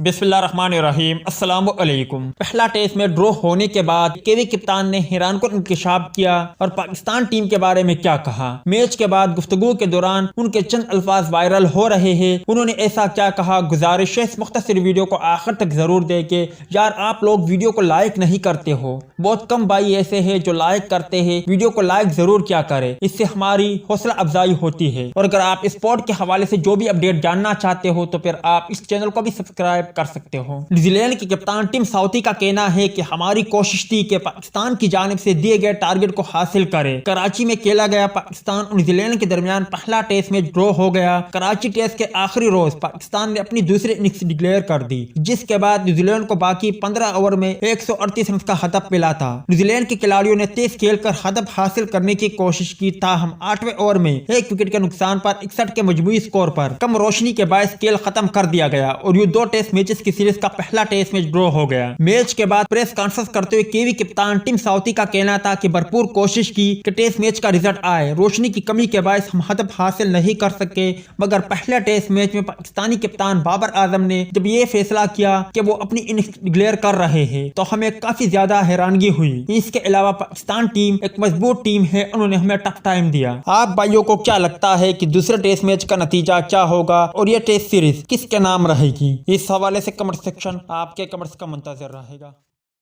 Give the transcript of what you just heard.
बिस्मिल्लाहिर्रहमानिर्रहीम अस्सलामुअलैकुम। पहला टेस्ट में ड्रॉ होने के बाद केवी कप्तान ने हैरानकुन इंकशाफ किया और पाकिस्तान टीम के बारे में क्या कहा। मैच के बाद गुफ्तगू के दौरान उनके चंद अल्फाज वायरल हो रहे हैं। उन्होंने ऐसा क्या कहा, गुजारिश है इस मुख्तसर वीडियो को आखिर तक जरूर देखें। यार आप लोग वीडियो को लाइक नहीं करते हो, बहुत कम भाई ऐसे है जो लाइक करते हैं। वीडियो को लाइक जरूर क्या करें, इससे हमारी हौसला अफजाई होती है। और अगर आप स्पोर्ट के हवाले से जो भी अपडेट जानना चाहते हो तो फिर आप इस चैनल को भी सब्सक्राइब कर सकते हो। न्यूजीलैंड की कप्तान टिम साउथी का कहना है कि हमारी कोशिश थी कि पाकिस्तान की जानिब से दिए गए टारगेट को हासिल करे। कराची में खेला गया पाकिस्तान और न्यूजीलैंड के दरमियान पहला टेस्ट मैच ड्रॉ हो गया। कराची टेस्ट के आखिरी रोज पाकिस्तान ने अपनी दूसरी इनिंग्स डिक्लेयर कर दी, जिसके बाद न्यूजीलैंड को बाकी 15 ओवर में 138 रन का हदफ मिला था। न्यूजीलैंड के खिलाड़ियों ने तेज खेलकर हदफ हासिल करने की कोशिश की, ताहम 8वें ओवर में एक विकेट के नुकसान पर 61 के मजमूई स्कोर पर कम रोशनी के बायस खेल खत्म कर दिया गया और ये 2 टेस्ट मैचेस की सीरीज का पहला टेस्ट मैच ड्रॉ हो गया। मैच के बाद प्रेस कॉन्फ्रेंस करते हुए केवी कप्तान टिम साउथी का कहना था कि भरपूर कोशिश की कि टेस्ट मैच का रिजल्ट आए। रोशनी की कमी के बायस हम हदफ हासिल नहीं कर सके, मगर पहले टेस्ट मैच में पाकिस्तानी कप्तान बाबर आजम ने जब ये फैसला किया कि वो अपनी इनिंग्स डिक्लेयर कर रहे हैं तो हमें काफी ज्यादा हैरानगी हुई। इसके अलावा पाकिस्तान टीम एक मजबूत टीम है, उन्होंने हमें टफ टाइम दिया। आप भाइयों को क्या लगता है कि दूसरे टेस्ट मैच का नतीजा क्या होगा और ये टेस्ट सीरीज किसके नाम रहेगी? इस हवाले से कमेंट सेक्शन आपके कमेंट्स का मुंतज़िर रहेगा।